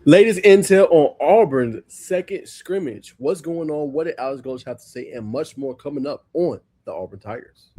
Latest intel on Auburn's second scrimmage. What's going on? What did Alex Gulch have to say? And much more coming up on the Auburn Tigers.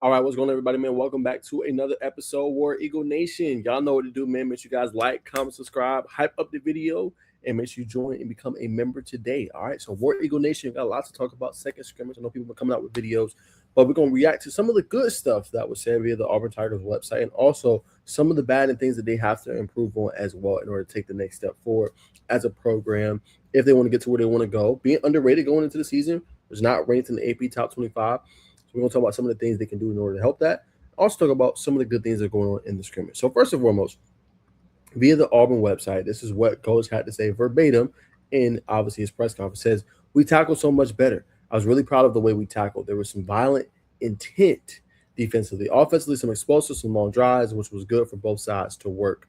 All right, what's going on, everybody, man? Welcome back to another episode, War Eagle Nation. Y'all know what to do, man. Make sure you guys like, comment, subscribe, hype up the video, and make sure you join and become a member today. All right, so War Eagle Nation, got a lot to talk about second scrimmage. I know people are coming out with videos, but we're going to react to some of the good stuff that was said via the Auburn Tigers website, and also some of the bad and things that they have to improve on as well in order to take the next step forward as a program if they want to get to where they want to go. Being underrated going into the season, was not ranked in the AP Top 25. So we're going to talk about some of the things they can do in order to help that. Also talk about some of the good things that are going on in the scrimmage. So first and foremost, via the Auburn website, this is what Coach had to say verbatim in obviously his press conference. Says, we tackled so much better. I was really proud of the way we tackled. There was some violent intent defensively. Offensively, some explosives, some long drives, which was good for both sides to work,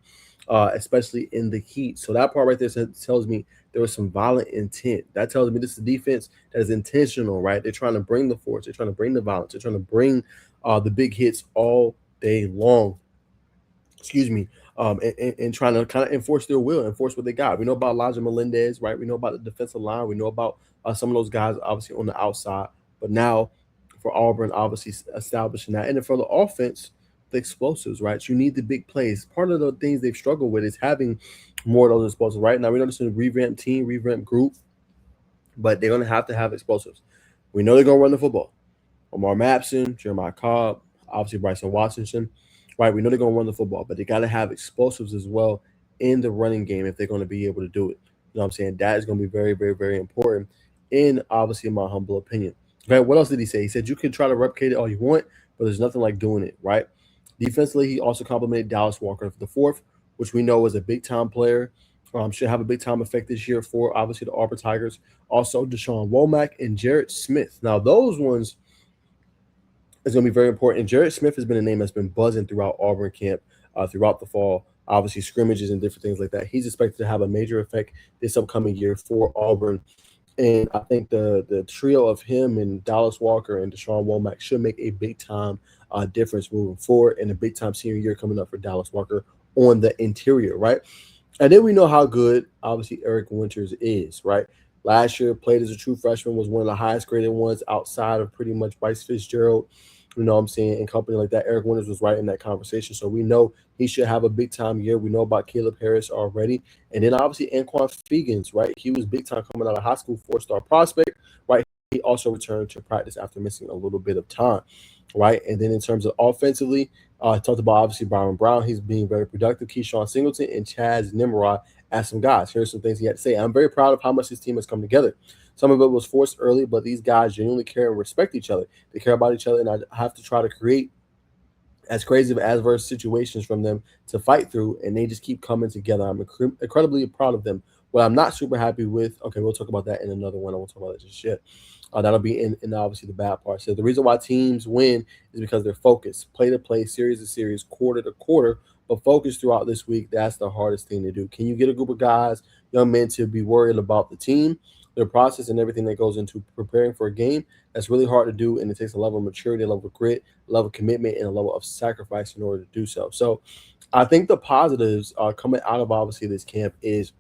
especially in the heat. So that part right there tells me there was some violent intent. That tells me this is a defense that is intentional, right? They're trying to bring the force. They're trying to bring the violence. They're trying to bring the big hits all day long. And trying to kind of enforce their will, enforce what they got. We know about Elijah Melendez, right? We know about the defensive line. We know about some of those guys, obviously, on the outside. But now for Auburn, obviously, establishing that. And then for the offense, the explosives, right? You need the big plays. Part of the things they've struggled with is having more of those explosives, right? Now, we know this is a revamped team, revamped group, but they're going to have explosives. We know they're going to run the football. Omar Mapson, Jeremiah Cobb, obviously Bryson Washington, right? We know they're going to run the football, but they got to have explosives as well in the running game if they're going to be able to do it. You know what I'm saying? That is going to be very, very, very important in, obviously, in my humble opinion. Okay, what else did he say? He said you can try to replicate it all you want, but there's nothing like doing it, right? Defensively, he also complimented Dallas Walker for the fourth, which we know is a big-time player. Should have a big-time effect this year for, obviously, the Auburn Tigers. Also, Deshaun Womack and Jarrett Smith. Now, those ones is going to be very important. And Jarrett Smith has been a name that's been buzzing throughout Auburn camp, throughout the fall, obviously scrimmages and different things like that. He's expected to have a major effect this upcoming year for Auburn. And I think the trio of him and Dallas Walker and Deshaun Womack should make a big-time difference moving forward, and a big-time senior year coming up for Dallas Walker on the interior, right? And then we know how good, obviously, Eric Winters is, right? Last year, played as a true freshman, was one of the highest graded ones outside of pretty much Bryce Fitzgerald, you know what I'm saying, and company like that. Eric Winters was right in that conversation. So we know he should have a big-time year. We know about Caleb Harris already. And then, obviously, Anquan Fegans, right? He was big-time coming out of high school, four-star prospect, right? He also returned to practice after missing a little bit of time, right? And then in terms of offensively, I talked about, obviously, Byron Brown. He's being very productive. Keyshawn Singleton and Chaz Nimrod as some guys. Here's some things he had to say. I'm very proud of how much his team has come together. Some of it was forced early, but these guys genuinely care and respect each other. They care about each other, and I have to try to create as crazy of adverse situations from them to fight through, and they just keep coming together. I'm incredibly proud of them. What I'm not super happy with, okay, we'll talk about that in another one. I won't talk about that just yet. That'll be in obviously the bad part. So the reason why teams win is because they're focused. Play to play, series to series, quarter to quarter, but focus throughout this week. That's the hardest thing to do. Can you get a group of guys, young men, to be worried about the team, their process, and everything that goes into preparing for a game? That's really hard to do, and it takes a level of maturity, a level of grit, a level of commitment, and a level of sacrifice in order to do so. So I think the positives coming out of, obviously, this camp is,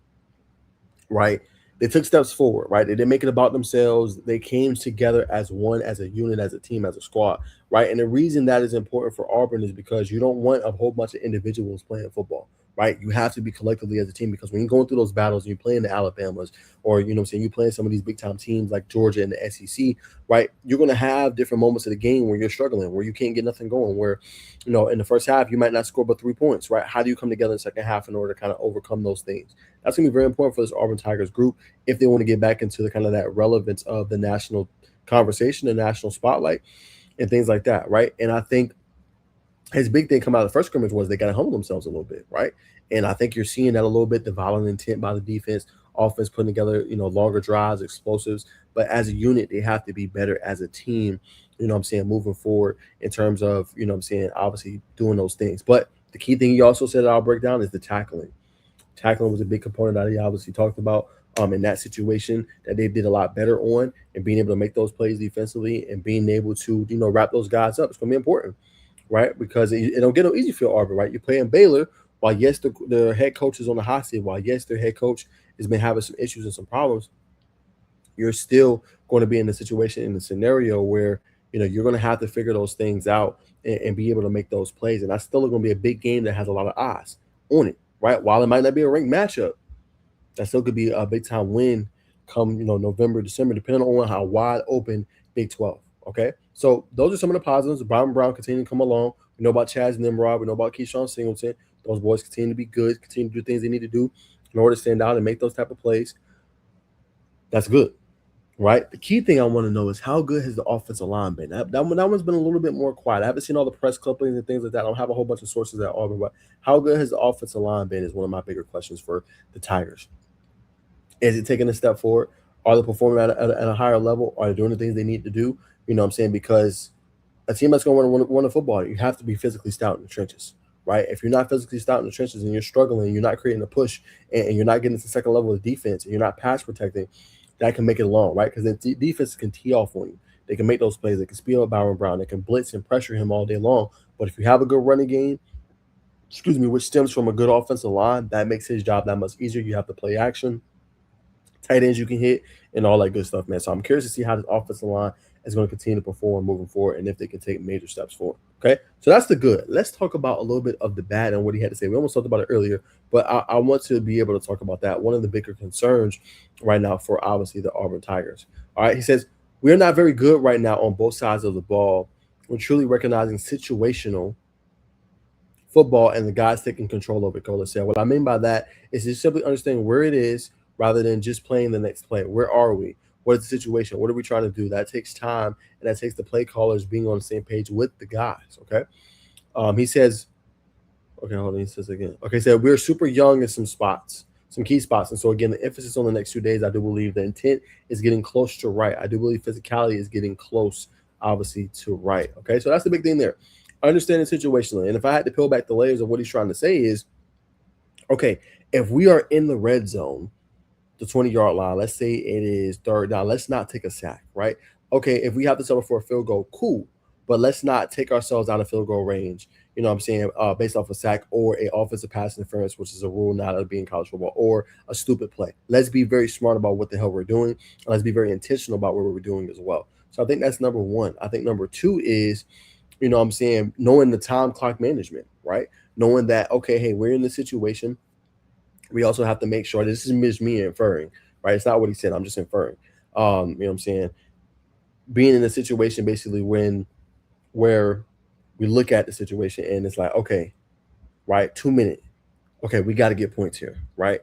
right, they took steps forward, right? They didn't make it about themselves. They came together as one, as a unit, as a team, as a squad, right? And the reason that is important for Auburn is because you don't want a whole bunch of individuals playing football, right? You have to be collectively as a team, because when you're going through those battles, you're playing the Alabamas, or, you know what I'm saying, you're playing some of these big-time teams like Georgia and the SEC, right? You're going to have different moments of the game where you're struggling, where you can't get nothing going, where, you know, in the first half, you might not score but 3 points, right? How do you come together in the second half in order to kind of overcome those things? That's going to be very important for this Auburn Tigers group if they want to get back into the kind of that relevance of the national conversation, the national spotlight, and things like that, right? And I think his big thing coming out of the first scrimmage was they got to humble themselves a little bit, right? And I think you're seeing that a little bit, the violent intent by the defense, offense putting together, longer drives, explosives. But as a unit, they have to be better as a team, moving forward in terms of, obviously doing those things. But the key thing he also said that I'll break down is the tackling. Tackling was a big component that he obviously talked about in that situation that they did a lot better on, and being able to make those plays defensively and being able to, wrap those guys up. It's going to be important, right? Because it don't get no easy for Auburn, right? You're playing Baylor, while yes, the head coach is on the hot seat, while yes, their head coach has been having some issues and some problems, you're still going to be in the situation, in the scenario where, you're going to have to figure those things out and be able to make those plays. And that's still going to be a big game that has a lot of eyes on it, right? While it might not be a ranked matchup, that still could be a big time win come, November, December, depending on how wide open Big 12. Okay. So those are some of the positives. Brown continue to come along. We know about Chaz Nimrod. We know about Keyshawn Singleton. Those boys continue to be good, continue to do things they need to do in order to stand out and make those type of plays. That's good, right? The key thing I want to know is how good has the offensive line been? That one's been a little bit more quiet. I haven't seen all the press clippings and things like that. I don't have a whole bunch of sources at Auburn, but how good has the offensive line been is one of my bigger questions for the Tigers. Is it taking a step forward? Are they performing at a higher level? Are they doing the things they need to do? You know what I'm saying? Because a team that's going to win a football, you have to be physically stout in the trenches, right? If you're not physically stout in the trenches and you're struggling, you're not creating a push, and you're not getting to the second level of defense, and you're not pass protecting, that can make it long, right? Because the defense can tee off on you. They can make those plays. They can speed up Byron Brown. They can blitz and pressure him all day long. But if you have a good running game, which stems from a good offensive line, that makes his job that much easier. You have to play action, tight ends you can hit, and all that good stuff, man. So I'm curious to see how this offensive line is going to continue to perform moving forward, and if they can take major steps forward. Okay, so that's the good. Let's talk about a little bit of the bad and what he had to say. We almost talked about it earlier, but I want to be able to talk about that. One of the bigger concerns right now for obviously the Auburn Tigers. All right, he says we're not very good right now on both sides of the ball. We're truly recognizing situational football and the guys taking control of it, Cola said. What I mean by that is just simply understanding where it is rather than just playing the next play. Where are we? What is the situation? What are we trying to do? That takes time, and that takes the play callers being on the same page with the guys. Okay. He says, okay, hold on. He says again. Okay, so we're super young in some spots, some key spots. And so again, the emphasis on the next 2 days, I do believe the intent is getting close to right. I do believe physicality is getting close, obviously, to right. Okay, so that's the big thing there. Understanding situationally. And if I had to peel back the layers of what he's trying to say is, okay, if we are in the red zone, the 20-yard line, let's say it is third down, let's not take a sack, right? Okay, if we have to settle for a field goal, cool. But let's not take ourselves out of field goal range, you know what I'm saying, based off a sack or a offensive pass interference, which is a rule now that being college football, or a stupid play. Let's be very smart about what the hell we're doing. And let's be very intentional about what we're doing as well. So I think that's number one. I think number two is, you know what I'm saying, knowing the time clock management, right? Knowing that, okay, hey, we're in this situation. We also have to make sure this is just me inferring, right? It's not what he said. I'm just inferring. You know what I'm saying? Being in a situation basically where we look at the situation and it's like, okay, right, 2 minutes. Okay, we got to get points here, right?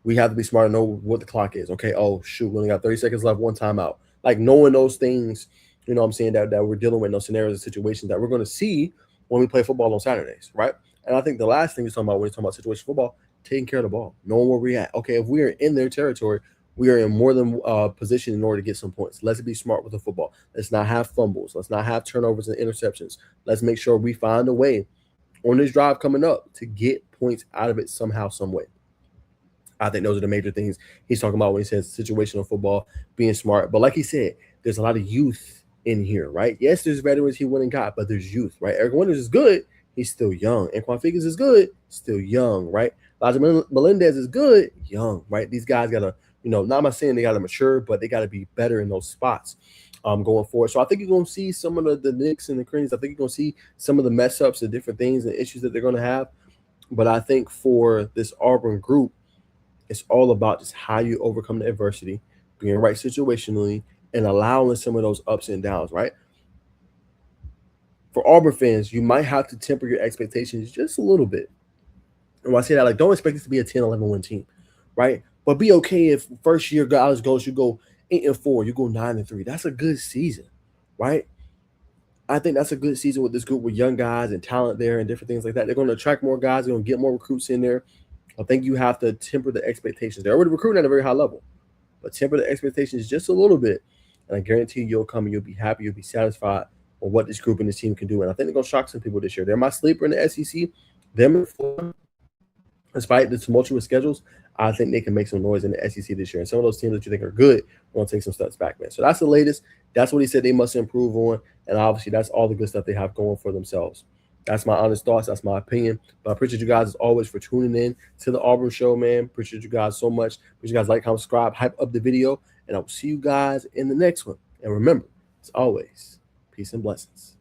We have to be smart and know what the clock is. Okay, oh shoot, we only got 30 seconds left, one timeout. Like knowing those things, you know what I'm saying, that we're dealing with those scenarios and situations that we're going to see when we play football on Saturdays, right? And I think the last thing he's talking about when he's talking about situation football, taking care of the ball, knowing where we're at. Okay, if we are in their territory, we are in more than position in order to get some points. Let's be smart with the football. Let's not have fumbles. Let's not have turnovers and interceptions. Let's make sure we find a way on this drive coming up to get points out of it somehow, some way. I think those are the major things he's talking about when he says situational football, being smart. But like he said, there's a lot of youth in here, right? Yes, there's veterans he went and got, but there's youth, right? Eric Winters is good. He's still young. Anquan Figurs is good. Still young, right? Elijah Melendez is good. Young, right? These guys got to, not am I saying they got to mature, but they got to be better in those spots going forward. So I think you're going to see some of the nicks and the crannies. I think you're going to see some of the mess ups and different things and issues that they're going to have. But I think for this Auburn group, it's all about just how you overcome the adversity, being right situationally, and allowing some of those ups and downs, right? For Auburn fans, you might have to temper your expectations just a little bit. And when I say that, like, don't expect this to be a 10, 11 win team, right? But be okay if first year guys goes, you go 8-4, you go 9-3. That's a good season, right? I think that's a good season with this group with young guys and talent there and different things like that. They're going to attract more guys. They're going to get more recruits in there. I think you have to temper the expectations. They're already recruiting at a very high level, but temper the expectations just a little bit, and I guarantee you'll come and you'll be happy, you'll be satisfied with what this group and this team can do. And I think they're gonna shock some people this year. They're my sleeper in the SEC. Them in Florida, despite the tumultuous schedules, I think they can make some noise in the SEC this year. And some of those teams that you think are good want to take some steps back, man. So that's the latest. That's what he said they must improve on. And obviously, that's all the good stuff they have going for themselves. That's my honest thoughts. That's my opinion. But I appreciate you guys as always for tuning in to the Auburn Show, man. Appreciate you guys so much. Appreciate you guys like, comment, subscribe, hype up the video. And I will see you guys in the next one. And remember, as always, peace and blessings.